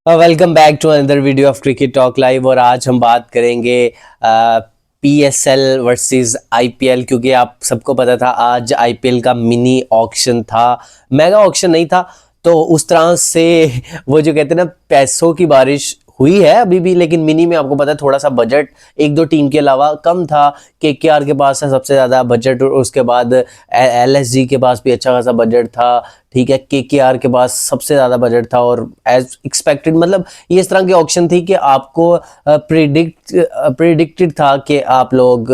Welcome back to another video of cricket talk live. और आज हम बात करेंगे पीएसएल वर्सेस आईपीएल, क्योंकि आप सबको पता था आज आईपीएल का मिनी ऑक्शन था, मेगा ऑक्शन नहीं था। तो उस तरह से वो जो कहते हैं ना, पैसों की बारिश हुई है अभी भी, लेकिन मिनी में आपको पता है थोड़ा सा बजट एक दो टीम के अलावा कम था। केकेआर के पास है सबसे ज़्यादा बजट, और उसके बाद एलएसजी के पास भी अच्छा खासा बजट था। ठीक है, केकेआर के पास सबसे ज़्यादा बजट था, और एज एक्सपेक्टेड मतलब ये इस तरह की ऑक्शन थी कि आपको प्रिडिक्टेड था कि आप लोग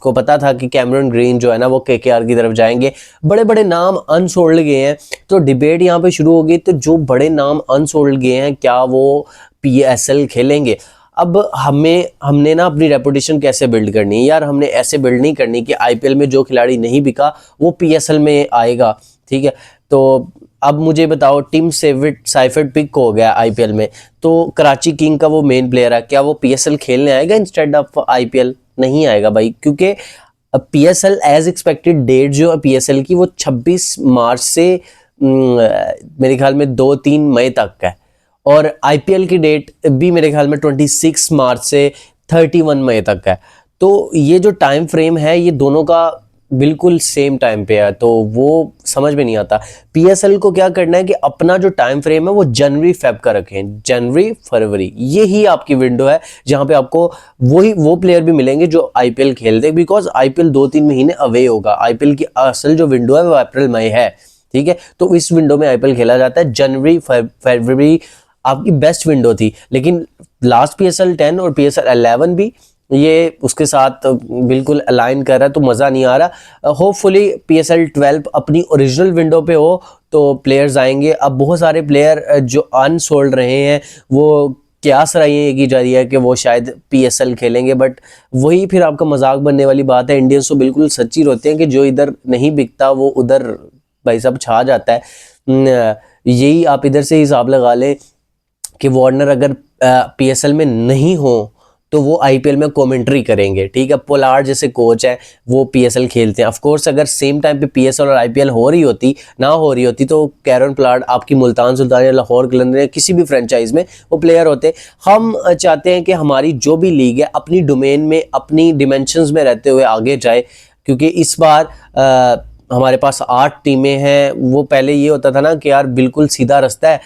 को पता था कि कैमरन ग्रीन जो है ना वो केकेआर की तरफ जाएंगे। बड़े बड़े नाम अनसोल्ड गए हैं, तो डिबेट यहाँ पे शुरू हो गई। तो जो बड़े नाम अनसोल्ड गए हैं, क्या वो पीएसएल खेलेंगे? अब हमने ना अपनी रेपुटेशन कैसे बिल्ड करनी है यार? हमने ऐसे बिल्ड नहीं करनी कि आईपीएल में जो खिलाड़ी नहीं बिका वो पीएसएल में आएगा। ठीक है, तो अब मुझे बताओ, टीम साइफर्ट पिक हो गया आईपीएल में, तो कराची किंग का वो मेन प्लेयर है, क्या वो पीएसएल खेलने आएगा इंस्टेड ऑफ आईपीएल? नहीं आएगा भाई, क्योंकि पीएसएल एज एक्सपेक्टेड डेट जो पीएसएल की वो 26 मार्च से मेरे ख्याल में 2-3 मई तक है, और आईपीएल की डेट भी मेरे ख्याल में 26 मार्च से 31 मई तक है। तो ये जो टाइम फ्रेम है ये दोनों का बिल्कुल सेम टाइम पे है, तो वो समझ में नहीं आता। पीएसएल को क्या करना है कि अपना जो टाइम फ्रेम है वो जनवरी फेब का रखें, जनवरी फरवरी, ये ही आपकी विंडो है जहां पे आपको वो प्लेयर भी मिलेंगे जो आईपीएल खेलते हैं। बिकॉज आईपीएल 2-3 महीने अवे होगा, आईपीएल की असल जो विंडो है वो अप्रैल मई है। ठीक है, तो इस विंडो में आईपीएल खेला जाता है। जनवरी फरवरी आपकी बेस्ट विंडो थी, लेकिन लास्ट पीएसएल 10 और पीएसएल 11 भी ये उसके साथ बिल्कुल अलाइन कर रहा है, तो मज़ा नहीं आ रहा। होपफुली पीएसएल 12 अपनी ओरिजिनल विंडो पे हो तो प्लेयर्स आएंगे। अब बहुत सारे प्लेयर जो अनसोल्ड रहे हैं वो क्यास रही की जा रही है कि वो शायद पीएसएल खेलेंगे, बट वही फिर आपका मजाक बनने वाली बात है। इंडियंस तो बिल्कुल सच्ची होते हैं कि जो इधर नहीं बिकता वो उधर भाई साहब छा जाता है। यही आप इधर से हिसाब लगा लें कि वार्नर अगर पीएसएल में नहीं हो तो वो आईपीएल में कमेंट्री करेंगे। ठीक है, पोलार्ड जैसे कोच है वो पीएसएल खेलते हैं। ऑफ कोर्स अगर सेम टाइम पे पीएसएल और आईपीएल हो रही होती तो कैरन पोलार्ड आपकी मुल्तान सुल्तान या लाहौर कलंदर किसी भी फ्रेंचाइज में वो प्लेयर होते। हम चाहते हैं कि हमारी जो भी लीग है अपनी डोमेन में अपनी डिमेंशंस में रहते हुए आगे जाए, क्योंकि इस बार हमारे पास 8 टीमें हैं। वो पहले ये होता था ना कि यार बिल्कुल सीधा रास्ता है,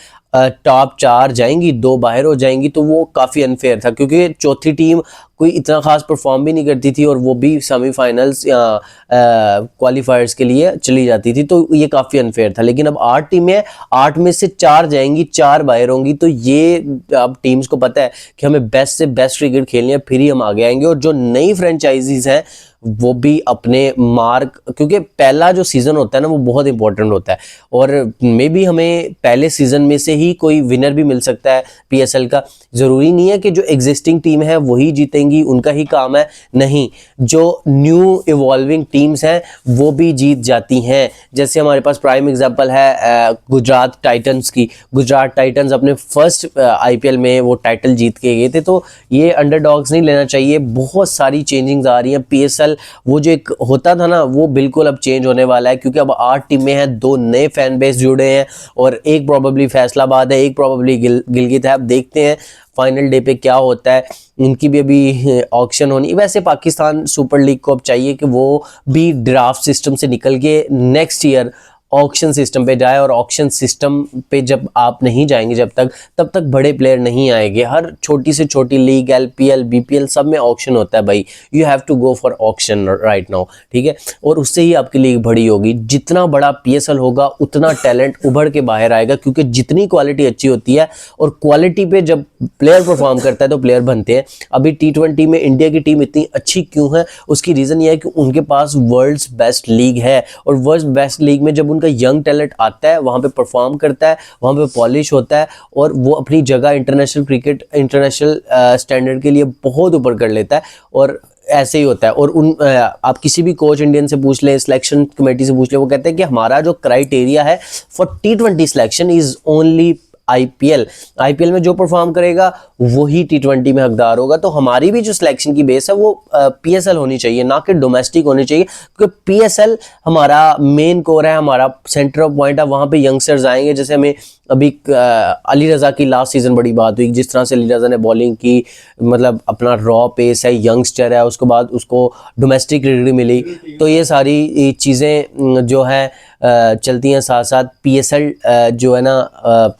टॉप 4 जाएंगी, 2 बाहर हो जाएंगी, तो वो काफ़ी अनफेयर था, क्योंकि चौथी टीम कोई इतना खास परफॉर्म भी नहीं करती थी और वो भी सेमीफाइनल्स या क्वालिफायर्स के लिए चली जाती थी, तो ये काफ़ी अनफेयर था। लेकिन अब 8 टीमें हैं, 8 में से 4 जाएंगी, 4 बाहर होंगी, तो ये अब टीम्स को पता है कि हमें बेस्ट से बेस्ट क्रिकेट खेलनी है, फिर ही हम आगे आएंगे। और जो नई फ्रेंचाइजीज हैं वो भी अपने मार्क, क्योंकि पहला जो सीज़न होता है ना वो बहुत इंपॉर्टेंट होता है, और मे बी हमें पहले सीज़न में से ही कोई विनर भी मिल सकता है पीएसएल का। ज़रूरी नहीं है कि जो एग्जिस्टिंग टीम है वही जीतेंगी, उनका ही काम है, नहीं, जो न्यू इवॉल्विंग टीम्स हैं वो भी जीत जाती हैं। जैसे हमारे पास प्राइम एग्जांपल है गुजरात टाइटंस की। गुजरात टाइटंस अपने फर्स्ट आईपीएल में वो टाइटल जीत के गए थे, तो ये अंडरडॉग्स नहीं लेना चाहिए। बहुत सारी चेंजिंग्स आ रही हैं। पीएसएल वो जो एक होता था ना वो बिल्कुल अब चेंज होने वाला है, क्योंकि अब 8 टीमें हैं, 2 नए फैन बेस जुड़े हैं, और एक प्रोबेबली फैसलाबाद है, एक प्रोबेबली गिलगित है। अब देखते हैं फाइनल डे पे क्या होता है। इनकी भी अभी ऑक्शन होनी। वैसे पाकिस्तान सुपर लीग को अब चाहिए कि वो भी ड्राफ्ट सिस्टम से निकल के नेक्स्ट ईयर ऑक्शन सिस्टम पे जाए, और ऑक्शन सिस्टम पे जब आप नहीं जाएंगे तब तक बड़े प्लेयर नहीं आएंगे। हर छोटी से छोटी लीग, एलपीएल, बीपीएल, सब में ऑक्शन होता है भाई। You have to go for auction right now. ठीक है, और उससे ही आपकी लीग बड़ी होगी। जितना बड़ा पीएसएल होगा उतना टैलेंट उभर के बाहर आएगा, क्योंकि जितनी क्वालिटी अच्छी होती है, और क्वालिटी पे जब प्लेयर परफॉर्म करता है तो प्लेयर बनते हैं। अभी T20 में इंडिया की टीम इतनी अच्छी क्यों है? उसकी रीज़न ये है कि उनके पास वर्ल्ड्स बेस्ट लीग है, और वर्ल्ड्स बेस्ट लीग में जब उनका यंग टैलेंट आता है वहाँ पे परफॉर्म करता है, वहाँ पे पॉलिश होता है, और वो अपनी जगह इंटरनेशनल क्रिकेट, इंटरनेशनल स्टैंडर्ड के लिए बहुत ऊपर कर लेता है। और ऐसे ही होता है। और आप किसी भी कोच इंडियन से पूछ लें, सिलेक्शन कमेटी से पूछ लें, वो कहते हैं कि हमारा जो क्राइटेरिया है for T20 selection is only IPL में जो परफॉर्म करेगा वही टी20 में हकदार होगा। तो हमारी भी जो सिलेक्शन की बेस है वो पीएसएल होनी चाहिए, ना कि डोमेस्टिक होनी चाहिए, क्योंकि पीएसएल हमारा मेन कोर है, हमारा सेंटर ऑफ पॉइंट है। वहां पे यंगस्टर्स आएंगे, जैसे हमें अभी अली रजा की लास्ट सीजन बड़ी बात हुई, जिस तरह से अली रजा ने बॉलिंग की, मतलब अपना रॉ पेस है, यंगस्टर है, उसके बाद उसको डोमेस्टिक क्रिकेट मिली। तो ये सारी चीज़ें जो है चलती हैं साथ साथ। पीएसएल जो है ना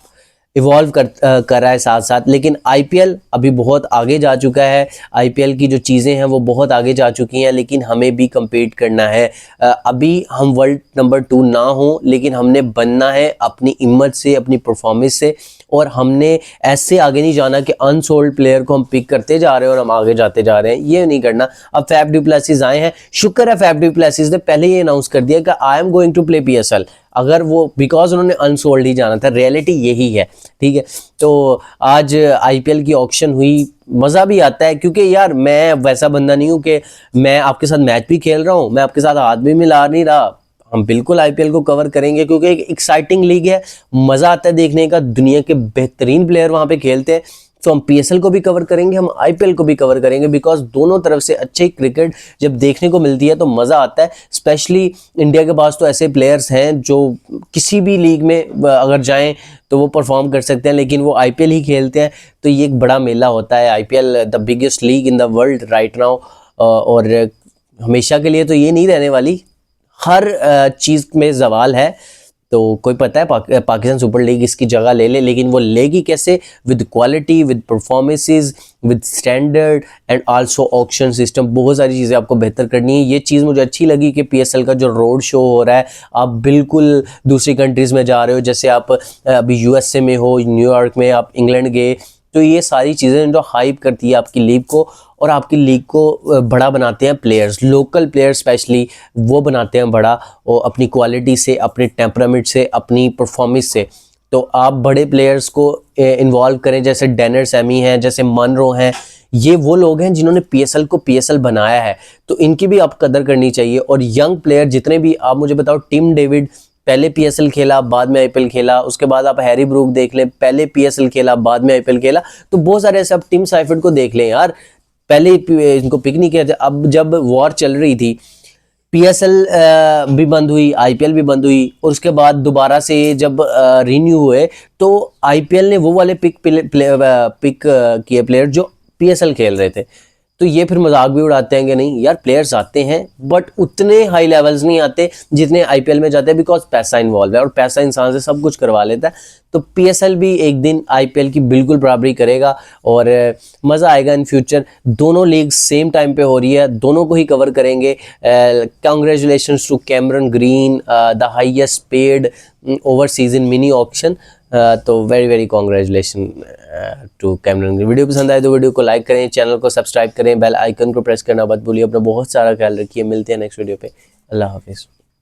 इवॉल्व कर रहा है साथ साथ, लेकिन आईपीएल अभी बहुत आगे जा चुका है। आईपीएल की जो चीज़ें हैं वो बहुत आगे जा चुकी हैं, लेकिन हमें भी compete करना है। अभी हम वर्ल्ड नंबर 2 ना हो, लेकिन हमने बनना है अपनी हिम्मत से, अपनी परफॉर्मेंस से, और हमने ऐसे आगे नहीं जाना कि अनसोल्ड प्लेयर को हम पिक करते जा रहे हैं और हम आगे जाते जा रहे हैं, ये नहीं करना। अब फैफ डू प्लेसिस आए हैं, शुक्र है फैफ डू प्लेसिस ने पहले ही अनाउंस कर दिया कि I am going to play PSL. अगर वो बिकॉज उन्होंने अनसोल्ड ही जाना था, रियलिटी यही है, ठीक है। तो आज आईपीएल की ऑक्शन हुई, मज़ा भी आता है, क्योंकि यार मैं वैसा बंदा नहीं हूँ कि मैं आपके साथ मैच भी खेल रहा हूँ, मैं आपके साथ हाथ भी मिला नहीं रहा। हम बिल्कुल आईपीएल को कवर करेंगे, क्योंकि एक एक्साइटिंग लीग है, मज़ा आता है देखने का, दुनिया के बेहतरीन प्लेयर वहाँ पे खेलते हैं। तो हम पीएसएल को भी कवर करेंगे, हम आईपीएल को भी कवर करेंगे, बिकॉज दोनों तरफ से अच्छी क्रिकेट जब देखने को मिलती है तो मज़ा आता है। स्पेशली इंडिया के पास तो ऐसे प्लेयर्स हैं जो किसी भी लीग में अगर जाएं तो वो परफॉर्म कर सकते हैं, लेकिन वो आईपीएल ही खेलते हैं। तो ये एक बड़ा मेला होता है IPL, the biggest league in the world right now. और हमेशा के लिए तो ये नहीं रहने वाली, हर चीज़ में जवाल है। तो कोई पता है पाकिस्तान सुपर लीग इसकी जगह ले ले, लेकिन वो लेगी कैसे? With quality, with performances, with standard and also auction system. बहुत सारी चीज़ें आपको बेहतर करनी है। ये चीज़ मुझे अच्छी लगी कि पीएसएल का जो रोड शो हो रहा है, आप बिल्कुल दूसरी कंट्रीज़ में जा रहे हो, जैसे आप अभी यूएसए में हो, न्यूयॉर्क में, आप इंग्लैंड गए। तो ये सारी चीज़ें जो हाइप करती है आपकी लीग को, और आपकी लीग को बड़ा बनाते हैं प्लेयर्स, लोकल प्लेयर्स स्पेशली वो बनाते हैं बड़ा, और अपनी क्वालिटी से, अपने टेम्परामेंट से, अपनी परफॉर्मेंस से। तो आप बड़े प्लेयर्स को इन्वॉल्व करें, जैसे डैनियल सैमी हैं, जैसे मनरो हैं, ये वो लोग हैं जिन्होंने पीएसएल को पीएसएल बनाया है, तो इनकी भी आप कदर करनी चाहिए। और यंग प्लेयर जितने भी, आप मुझे बताओ, टिम डेविड पहले पीएसएल खेला, बाद में आईपीएल खेला। उसके बाद आप हैरी ब्रूक देख लें, पहले पीएसएल खेला, बाद में आईपीएल खेला। तो बहुत सारे ऐसे, आप टिम साइफर्ड को देख लें यार, पहले इनको पिक नहीं किया। अब जब वॉर चल रही थी, पीएसएल भी बंद हुई, आईपीएल भी बंद हुई, और उसके बाद दोबारा से जब रिन्यू हुए, तो आईपीएल ने वो वाले पिक किए प्लेयर जो पीएसएल खेल रहे थे। तो ये फिर मजाक भी उड़ाते हैं कि नहीं यार, प्लेयर्स आते हैं बट उतने हाई लेवल्स नहीं आते जितने आईपीएल में जाते हैं, बिकॉज पैसा इन्वॉल्व है, और पैसा इंसान से सब कुछ करवा लेता है। तो पीएसएल भी एक दिन आईपीएल की बिल्कुल बराबरी करेगा, और मज़ा आएगा इन फ्यूचर। दोनों लीग सेम टाइम पे हो रही है, दोनों को ही कवर करेंगे। Congratulations to Cameron Green, the highest paid over season mini auction. तो very very congratulation to Cameron. Video पसंद आए तो वीडियो को लाइक करें, चैनल को सब्सक्राइब करें, बेल आइकन को प्रेस करना मत भूलिए। अपना बहुत सारा ख्याल रखिए, मिलते हैं नेक्स्ट वीडियो पे। अल्लाह हाफिज़।